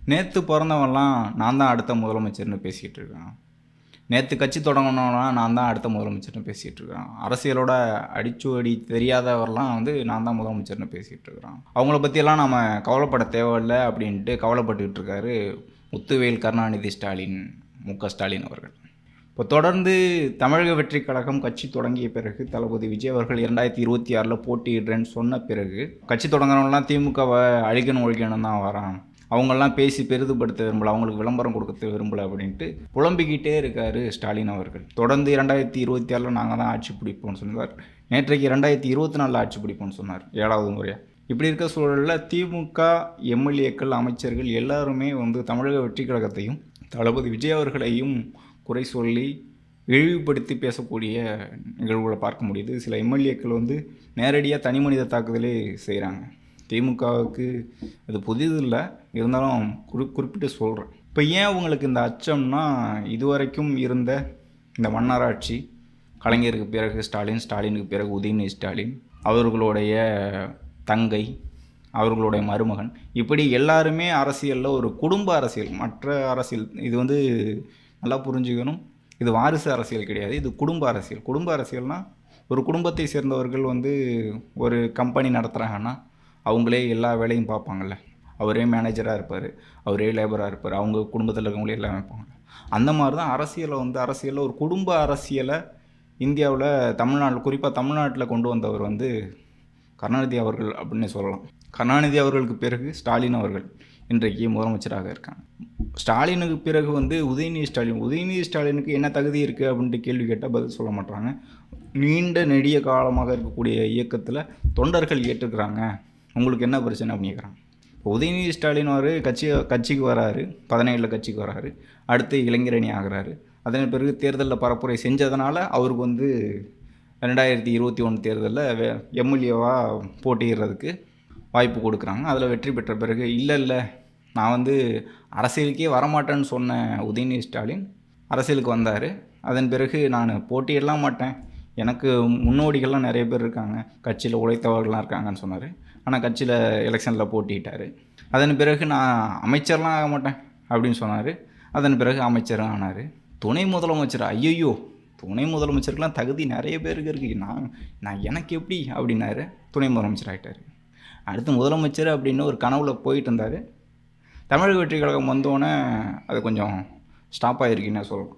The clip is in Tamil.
நேற்று பிறந்தவன்லாம் நான் தான் அடுத்த முதலமைச்சர்னு பேசிக்கிட்டு இருக்கான். நேற்று கட்சி தொடங்கினவனா நான் தான் அடுத்த முதலமைச்சர்னு பேசிகிட்டு இருக்கிறான். அரசியலோட அடிச்சுவடி தெரியாதவரெலாம் நான் தான் முதலமைச்சர்னு பேசிகிட்டு இருக்கிறான். அவங்கள பற்றியெல்லாம் நம்ம கவலைப்பட தேவையில்லை அப்படின்ட்டு கவலைப்பட்டுக்கிட்டு இருக்காரு முத்துவேல் கருணாநிதி ஸ்டாலின், ஸ்டாலின் அவர்கள். இப்போ தொடர்ந்து தமிழக வெற்றி கழகம் கட்சி தொடங்கிய பிறகு தளபதி விஜய் அவர்கள் 2026 போட்டியிடுறேன்னு சொன்ன பிறகு கட்சி தொடங்குறவங்களாம் திமுகவை ஒழிக்கணும் தான் வரான், அவங்களெலாம் பேசி பெரிதுபடுத்த விரும்பலை, அவங்களுக்கு விளம்பரம் கொடுக்க விரும்பலை அப்படின்ட்டு புலம்பிக்கிட்டே இருக்கார் ஸ்டாலின் அவர்கள். தொடர்ந்து 2026 நாங்கள் தான் ஆட்சி பிடிப்போம்னு சொன்னார். நேற்றைக்கு 2024 ஆட்சி பிடிப்போம்னு சொன்னார், 7வது முறையாக. இப்படி இருக்க சூழலில் திமுக எம்எல்ஏக்கள், அமைச்சர்கள் எல்லாருமே தமிழக வெற்றி கழகத்தையும் தளபதி விஜய் அவர்களையும் குறை சொல்லி இழிவுபடுத்தி பேசக்கூடிய நிகழ்வுகளை பார்க்க முடியுது. சில எம்எல்ஏக்கள் நேரடியாக தனி மனித தாக்குதலே செய்கிறாங்க. திமுகவுக்கு அது புதிது இல்லை, இருந்தாலும் குறிப்பிட்டு சொல்கிறேன். இப்போ ஏன் அவங்களுக்கு இந்த அச்சம்னா, இதுவரைக்கும் இருந்த இந்த மன்னராட்சி, கலைஞருக்கு பிறகு ஸ்டாலின், ஸ்டாலினுக்கு பிறகு உதயநிதி ஸ்டாலின், அவர்களுடைய தங்கை, அவர்களுடைய மருமகன், இப்படி எல்லாருமே அரசியலில் ஒரு குடும்ப அரசியல், மற்ற அரசியல் இது நல்லா புரிஞ்சுக்கணும். இது வாரிசு அரசியல் கிடையாது, இது குடும்ப அரசியல். குடும்ப அரசியல்னால் ஒரு குடும்பத்தை சேர்ந்தவர்கள் ஒரு கம்பெனி நடத்துகிறாங்கன்னா அவங்களே எல்லா வேலையும் பார்ப்பாங்கள்ல. அவரே மேனேஜராக இருப்பார், அவரே லேபராக இருப்பார், அவங்க குடும்பத்தில் இருக்கவங்களே எல்லாம் வைப்பாங்க. அந்த மாதிரி தான் அரசியலில் ஒரு குடும்ப அரசியலை இந்தியாவில், தமிழ்நாட்டில், குறிப்பாக தமிழ்நாட்டில் கொண்டு வந்தவர் கருணாநிதி அவர்கள் அப்படின்னு சொல்லலாம். கருணாநிதி அவர்களுக்கு பிறகு ஸ்டாலின் அவர்கள் இன்றைக்கு முதலமைச்சராக இருக்காங்க. ஸ்டாலினுக்கு பிறகு உதயநிதி ஸ்டாலினுக்கு என்ன தகுதி இருக்குது அப்படின்ட்டு கேள்வி கேட்டால் பதில் சொல்ல மாட்டாங்க. நீண்ட நெடிய காலமாக இருக்கக்கூடிய இயக்கத்தில் தொண்டர்கள் ஏற்றுக்கிறாங்க, உங்களுக்கு என்ன பிரச்சனை அப்படின்னு கேட்குறாங்க. இப்போ உதயநிதி ஸ்டாலின் கட்சிக்கு வராரு, 17 கட்சிக்கு வராரு, அடுத்து இளைஞரணி ஆகிறாரு. அதன் பிறகு தேர்தலில் பரப்புரை செஞ்சதுனால அவருக்கு 2021 தேர்தலில் எம்எல்ஏவாக போட்டியிடுறதுக்கு வாய்ப்பு கொடுக்குறாங்க. அதில் வெற்றி பெற்ற பிறகு இல்லை நான் அரசியலுக்கே வரமாட்டேன்னு சொன்ன உதயநிதி ஸ்டாலின் அரசியலுக்கு வந்தார். அதன் பிறகு நான் போட்டியிடலாம் மாட்டேன், எனக்கு முன்னோடிகள்லாம் நிறைய பேர் இருக்காங்க, கட்சியில் உழைத்தவர்கள்லாம் இருக்காங்கன்னு சொன்னார். ஆனால் கட்சியில் எலெக்ஷனில் போட்டிட்டார். அதன் பிறகு நான் அமைச்சர்லாம் ஆக மாட்டேன் அப்படின்னு சொன்னார். அதன் பிறகு அமைச்சரும் ஆனார். துணை முதலமைச்சர், ஐயோ துணை முதலமைச்சருக்கெலாம் தகுதி நிறைய பேருக்கு இருக்குது, நான் எனக்கு எப்படி அப்படின்னாரு. துணை முதலமைச்சர் ஆகிட்டார். அடுத்து முதலமைச்சர் அப்படின்னு ஒரு கனவுல போயிட்டு இருந்தார். தமிழக வெற்றி கழகம் வந்தோடனே அது கொஞ்சம் ஸ்டாப் ஆகிருக்குன்னு சொல்லலாம்.